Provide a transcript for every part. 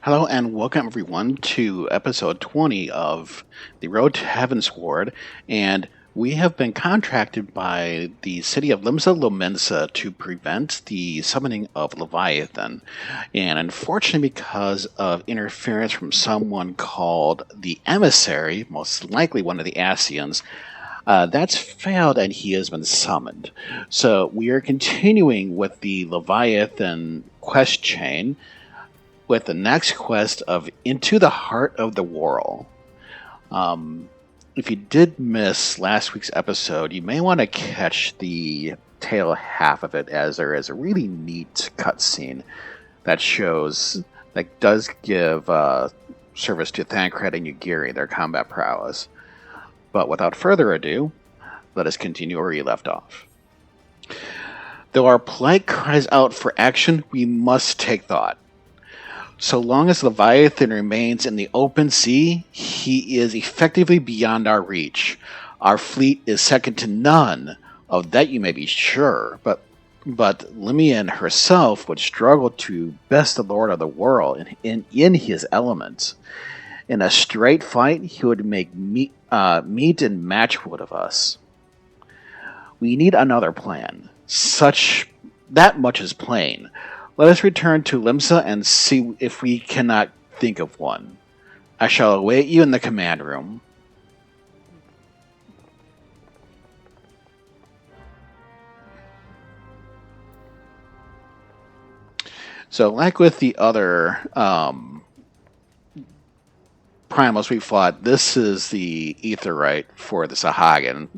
Hello and welcome everyone to episode 20 of the Road to Heavensward, and we have been contracted by the city of Limsa to prevent the summoning of Leviathan. And unfortunately, because of interference from someone called the Emissary, most likely one of the Scions, that's failed and he has been summoned. So we are continuing with the Leviathan quest chain, with the next quest of Into the Heart of the Whorl. If you did miss last week's episode, you may want to catch the tail half of it, as there is a really neat cutscene that does give service to Thancred and Ugiri, their combat prowess. But without further ado, let us continue where we left off. Though our plight cries out for action, we must take thought. So long as Leviathan remains in the open sea, he is effectively beyond our reach. Our fleet is second to none, of that you may be sure, but Limian herself would struggle to best the Lord of the World in his elements. In a straight fight, he would make meat and matchwood of us. We need another plan. That much is plain. Let us return to Limsa and see if we cannot think of one. I shall await you in the command room. So, like with the other primals we fought, this is the Aetheryte for the Sahagin.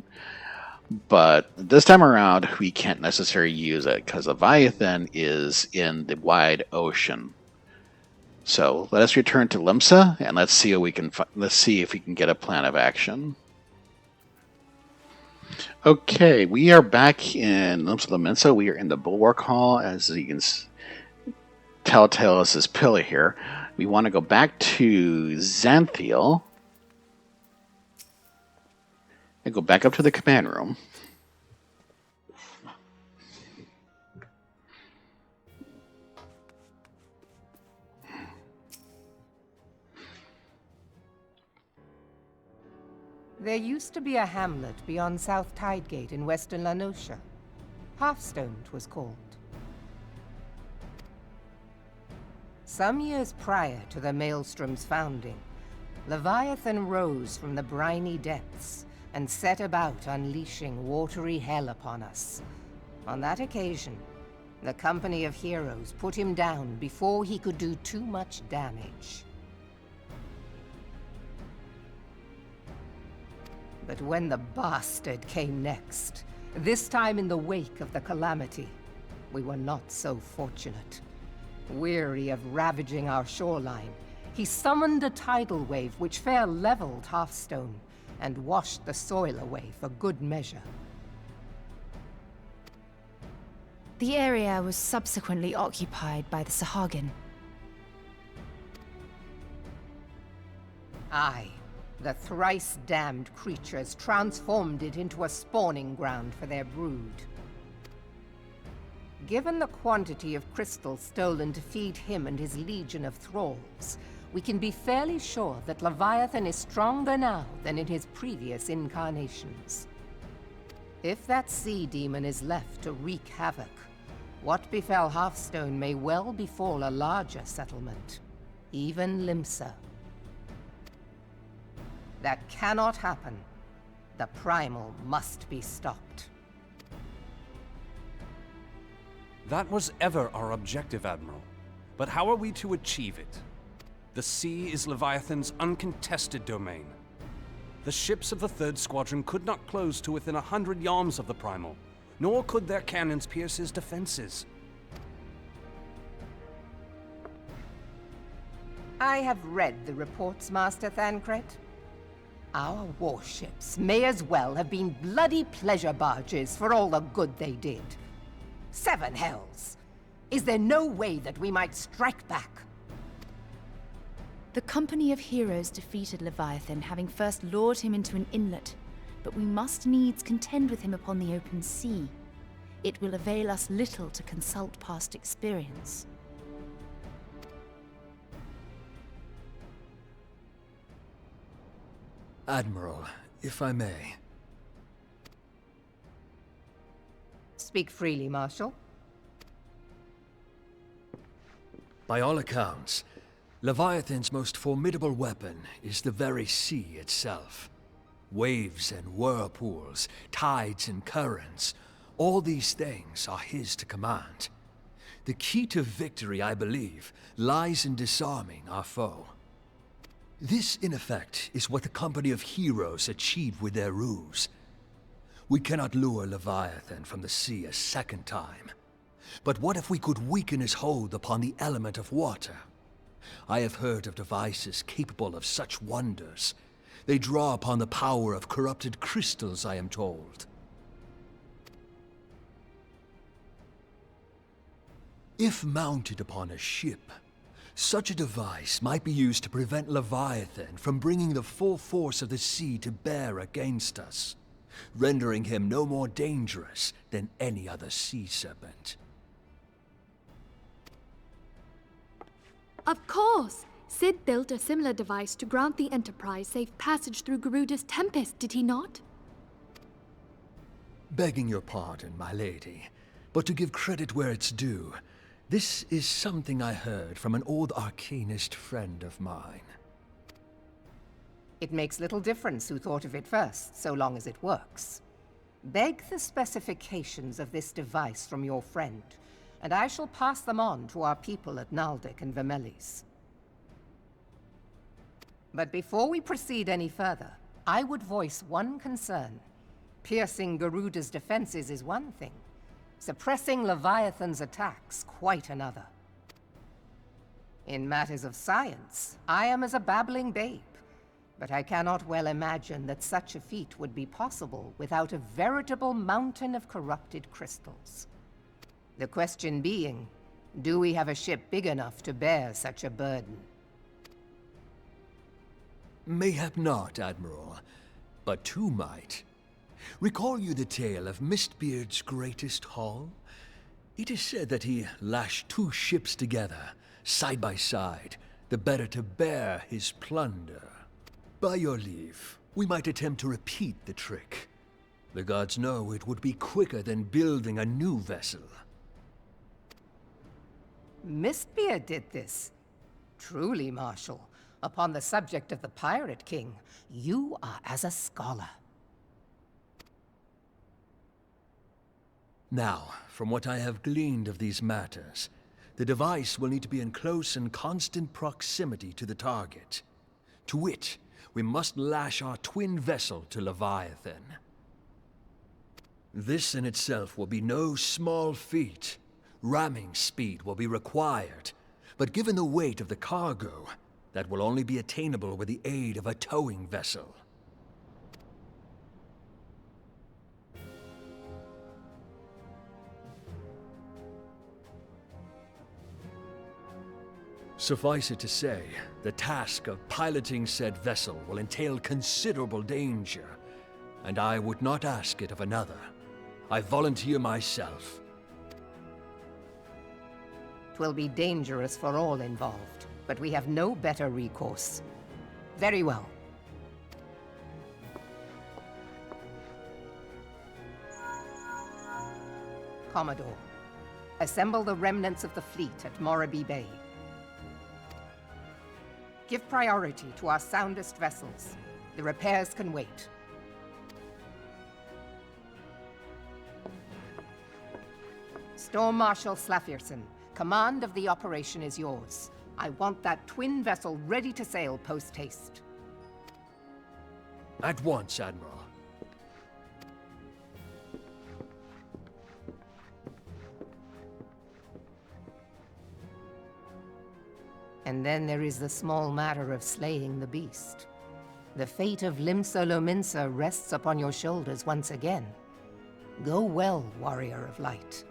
But this time around, we can't necessarily use it because Leviathan is in the wide ocean. So let us return to Limsa and let's see if we can get a plan of action. Okay, we are back in Limsa. We are in the Bulwark Hall, as you can tell us this pillar here. We want to go back to Xanthiel and go back up to the command room. There used to be a hamlet beyond South Tidegate in western La Noscia. Hearthstone, 'twas called. Some years prior to the Maelstrom's founding, Leviathan rose from the briny depths and set about unleashing watery hell upon us. On that occasion, the company of heroes put him down before he could do too much damage. But when the bastard came next, this time in the wake of the calamity, we were not so fortunate. Weary of ravaging our shoreline, he summoned a tidal wave which fair leveled Hearthstone and washed the soil away for good measure. The area was subsequently occupied by the Sahagin. Aye, the thrice-damned creatures transformed it into a spawning ground for their brood. Given the quantity of crystals stolen to feed him and his legion of thralls, we can be fairly sure that Leviathan is stronger now than in his previous incarnations. If that sea demon is left to wreak havoc, what befell Hearthstone may well befall a larger settlement, even Limsa. That cannot happen. The primal must be stopped. That was ever our objective, Admiral. But how are we to achieve it? The sea is Leviathan's uncontested domain. The ships of the 3rd Squadron could not close to within 100 yards of the primal, nor could their cannons pierce his defenses. I have read the reports, Master Thancred. Our warships may as well have been bloody pleasure barges for all the good they did. 7 hells! Is there no way that we might strike back? The company of heroes defeated Leviathan, having first lured him into an inlet, but we must needs contend with him upon the open sea. It will avail us little to consult past experience. Admiral, if I may. Speak freely, Marshal. By all accounts, Leviathan's most formidable weapon is the very sea itself. Waves and whirlpools, tides and currents, all these things are his to command. The key to victory, I believe, lies in disarming our foe. This, in effect, is what the company of heroes achieved with their ruse. We cannot lure Leviathan from the sea a second time. But what if we could weaken his hold upon the element of water? I have heard of devices capable of such wonders. They draw upon the power of corrupted crystals, I am told. If mounted upon a ship, such a device might be used to prevent Leviathan from bringing the full force of the sea to bear against us, rendering him no more dangerous than any other sea serpent. Of course! Sid built a similar device to grant the Enterprise safe passage through Garuda's Tempest, did he not? Begging your pardon, my lady, but to give credit where it's due, this is something I heard from an old arcanist friend of mine. It makes little difference who thought of it first, so long as it works. Beg the specifications of this device from your friend, and I shall pass them on to our people at Naldic and Vermelis. But before we proceed any further, I would voice one concern. Piercing Garuda's defenses is one thing. Suppressing Leviathan's attacks, quite another. In matters of science, I am as a babbling babe, but I cannot well imagine that such a feat would be possible without a veritable mountain of corrupted crystals. The question being, do we have a ship big enough to bear such a burden? Mayhap not, Admiral, but two might. Recall you the tale of Mistbeard's greatest haul? It is said that he lashed two ships together, side by side, the better to bear his plunder. By your leave, we might attempt to repeat the trick. The gods know it would be quicker than building a new vessel. Mistbeard did this. Truly, Marshal, upon the subject of the Pirate King, you are as a scholar. Now, from what I have gleaned of these matters, the device will need to be in close and constant proximity to the target. To wit, we must lash our twin vessel to Leviathan. This in itself will be no small feat. Ramming speed will be required, but given the weight of the cargo, that will only be attainable with the aid of a towing vessel. Suffice it to say, the task of piloting said vessel will entail considerable danger, and I would not ask it of another. I volunteer myself. 'Twill be dangerous for all involved, but we have no better recourse. Very well. Commodore, assemble the remnants of the fleet at Morabee Bay. Give priority to our soundest vessels. The repairs can wait. Storm Marshal Slafierson, command of the operation is yours. I want that twin vessel ready to sail post-haste. At once, Admiral. And then there is the small matter of slaying the beast. The fate of Limsa Lominsa rests upon your shoulders once again. Go well, Warrior of Light.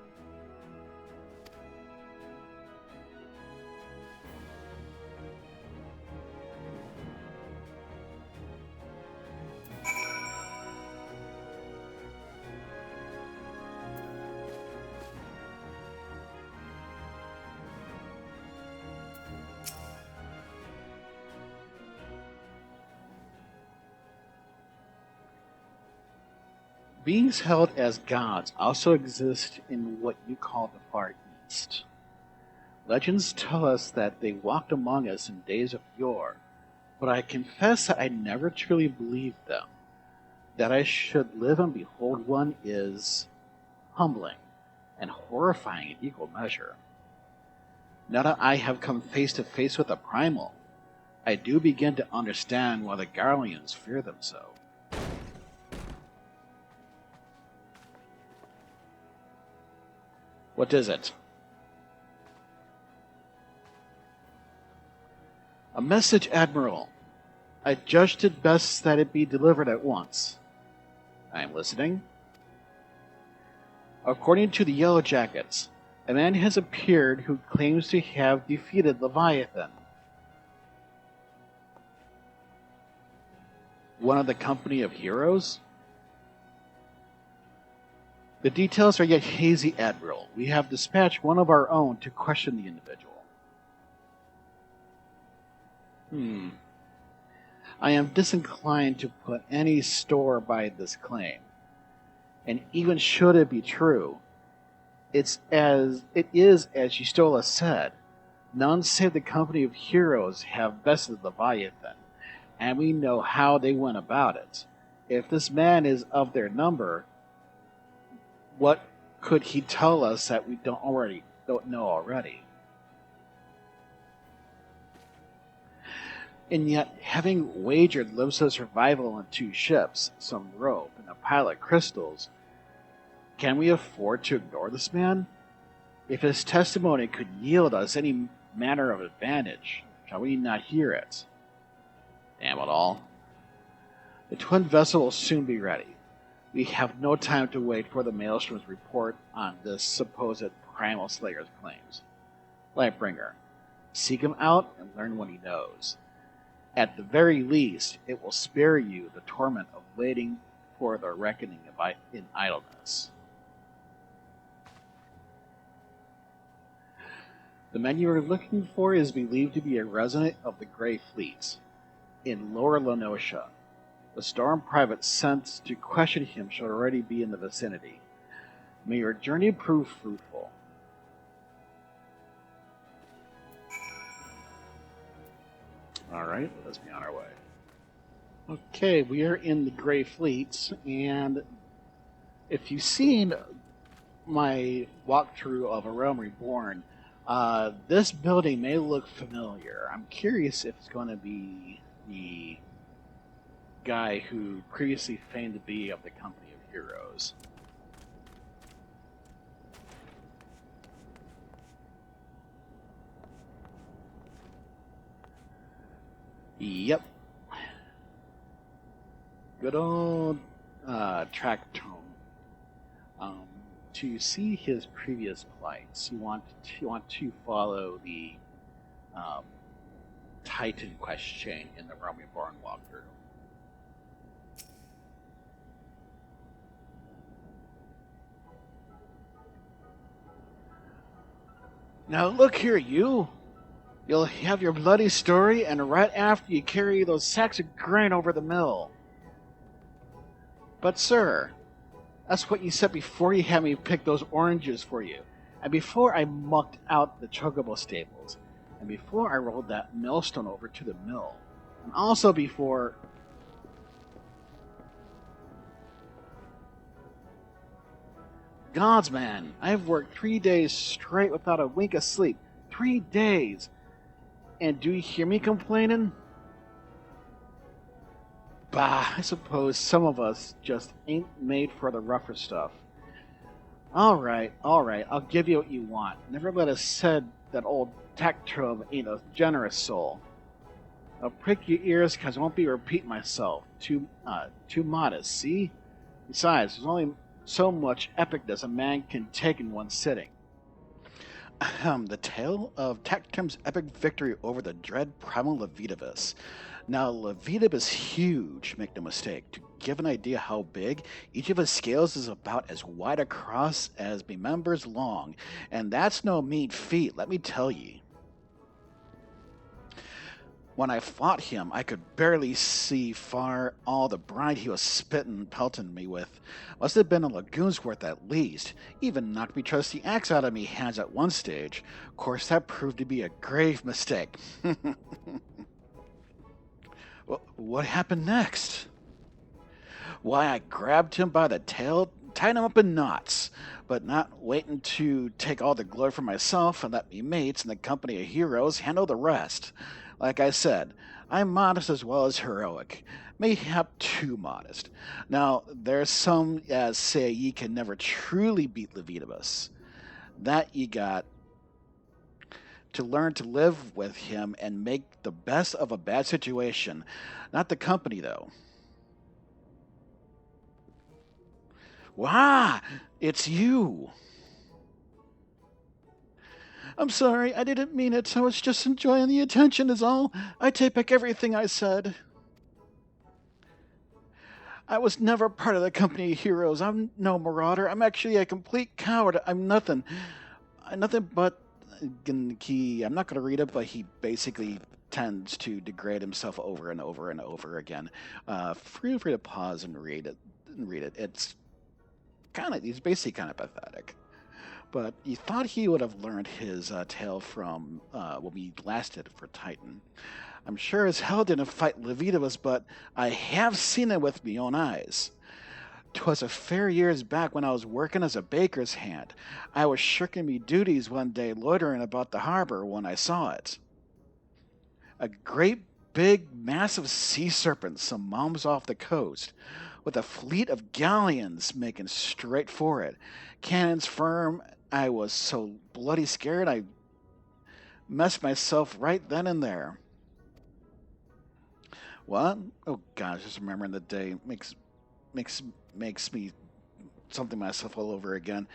Beings held as gods also exist in what you call the Far East. Legends tell us that they walked among us in days of yore, but I confess that I never truly believed them. That I should live and behold one is humbling and horrifying in equal measure. Now that I have come face to face with a primal, I do begin to understand why the Garleans fear them so. What is it? A message, Admiral. I judged it best that it be delivered at once. I am listening. According to the Yellow Jackets, a man has appeared who claims to have defeated Leviathan. One of the company of heroes? The details are yet hazy, Admiral. We have dispatched one of our own to question the individual. I am disinclined to put any store by this claim. And even should it be true, it is as Y'shtola said, none save the company of heroes have bested Leviathan, and we know how they went about it. If this man is of their number, what could he tell us that we don't know already? And yet, having wagered Limsa's survival on 2 ships, some rope, and a pile of crystals, can we afford to ignore this man? If his testimony could yield us any manner of advantage, shall we not hear it? Damn it all. The twin vessel will soon be ready. We have no time to wait for the Maelstrom's report on this supposed primal slayer's claims. Lightbringer, seek him out and learn what he knows. At the very least, it will spare you the torment of waiting for the reckoning in idleness. The man you are looking for is believed to be a resident of the Grey Fleet in Lower Lenosha. The Storm private sent to question him should already be in the vicinity. May your journey prove fruitful. Alright, let's be on our way. Okay, we are in the Grey Fleet, and if you've seen my walkthrough of Arealmreborn, this building may look familiar. I'm curious if it's going to be the guy who previously feigned to be of the company of heroes. Yep. Good old Tractome. To see his previous plights, you want to follow the Titan quest chain in the Arealmreborn walkthrough. Now look here, you. You'll have your bloody story, and right after you carry those sacks of grain over the mill. But sir, that's what you said before you had me pick those oranges for you, and before I mucked out the chocobo stables, and before I rolled that millstone over to the mill, and also before... Gods, man, I've worked 3 days straight without a wink of sleep. 3 days! And do you hear me complaining? Bah, I suppose some of us just ain't made for the rougher stuff. Alright, I'll give you what you want. Never let us said that old Tactrove ain't a generous soul. I'll prick your ears because I won't be repeating myself. Too modest, see? Besides, there's only so much epicness a man can take in one sitting. The tale of Tactrum's epic victory over the dread primal Leviathan. Now, Leviathan is huge, make no mistake. To give an idea how big, each of his scales is about as wide across as me members long, and that's no mean feat, let me tell ye. When I fought him, I could barely see far. All the brine he was spitting and pelting me with must have been a lagoon's worth at least. Even knocked me trusty axe out of me hands at one stage. Of course, that proved to be a grave mistake. What happened next? Why, I grabbed him by the tail, tied him up in knots, but not waiting to take all the glory for myself and let me mates in the company of heroes handle the rest. Like I said, I'm modest as well as heroic, mayhap too modest. Now, there's some as say ye can never truly beat Leviathan. That ye got to learn to live with him and make the best of a bad situation. Not the company, though. Wow, it's you. I'm sorry, I didn't mean it. I was just enjoying the attention is all. I take back everything I said. I was never part of the company of heroes. I'm no marauder. I'm actually a complete coward. I'm nothing. I'm nothing but... I'm not going to read it, but he basically tends to degrade himself over and over and over again. Feel free to pause and read it. It's he's basically kind of pathetic. But you thought he would have learned his tale from when we last did it for Titan. I'm sure as hell didn't fight Leviathan, but I have seen it with me own eyes. 'Twas a fair years back when I was working as a baker's hand. I was shirking me duties one day loitering about the harbor when I saw it. A great big massive sea serpent some miles off the coast, with a fleet of galleons making straight for it. Cannons firm. I was so bloody scared I messed myself right then and there. What? Oh gosh, just remembering the day makes me something myself all over again.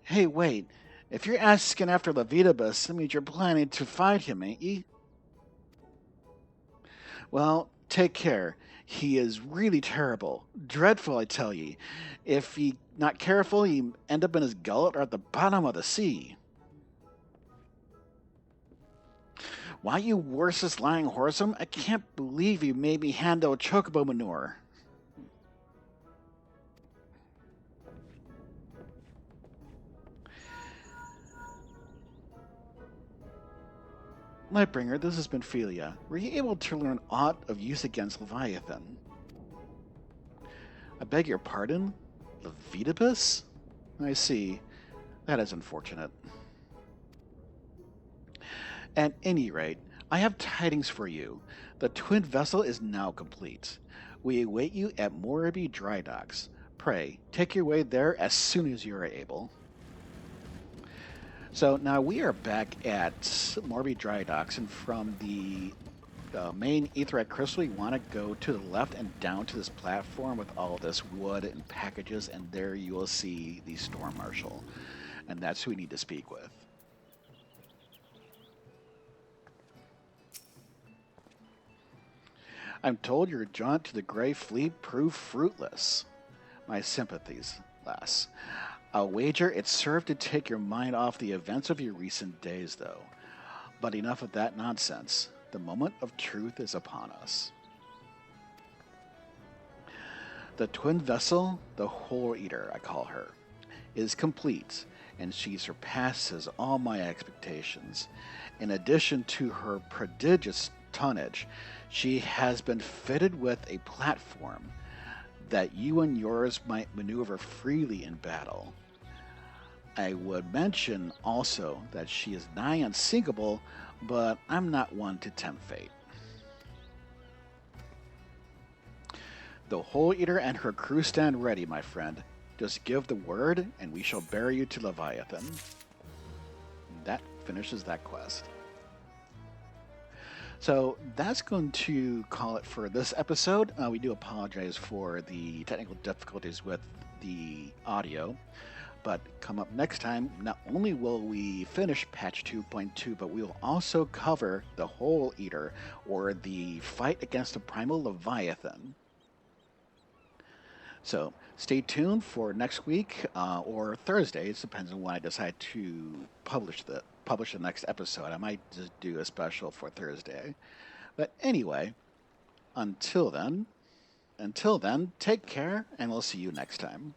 Hey, wait. If you're asking after Leviathan, that means you're planning to fight him, ain't ye? Well, take care. He is really terrible. Dreadful, I tell ye. If ye not careful, ye end up in his gullet or at the bottom of the sea. Why, you worstest lying whoresome, I can't believe you made me handle chocobo manure. Lightbringer, this has been Minfilia. Were you able to learn aught of use against Leviathan? I beg your pardon? Leviathan? I see. That is unfortunate. At any rate, I have tidings for you. The twin vessel is now complete. We await you at Moribi Dry Docks. Pray, take your way there as soon as you are able. So now we are back at Moribi Dry Docks, and from the main Aetheryte Crystal, you want to go to the left and down to this platform with all this wood and packages, and there you will see the Storm Marshal. And that's who we need to speak with. I'm told your jaunt to the Grey Fleet proved fruitless. My sympathies, lass. I'll wager it served to take your mind off the events of your recent days, though. But enough of that nonsense. The moment of truth is upon us. The twin vessel, the Whorl Eater, I call her, is complete, and she surpasses all my expectations. In addition to her prodigious tonnage, she has been fitted with a platform that you and yours might maneuver freely in battle. I would mention also that she is nigh unsinkable, but I'm not one to tempt fate. The Whorl Eater and her crew stand ready, my friend. Just give the word, and we shall bear you to Leviathan. That finishes that quest. So that's going to call it for this episode. We do apologize for the technical difficulties with the audio. But come up next time, not only will we finish patch 2.2, but we will also cover the Whorl Eater, or the fight against the primal Leviathan. So stay tuned for next week or Thursday. It depends on when I decide to publish the next episode. I might just do a special for Thursday. But anyway, until then, take care, and we'll see you next time.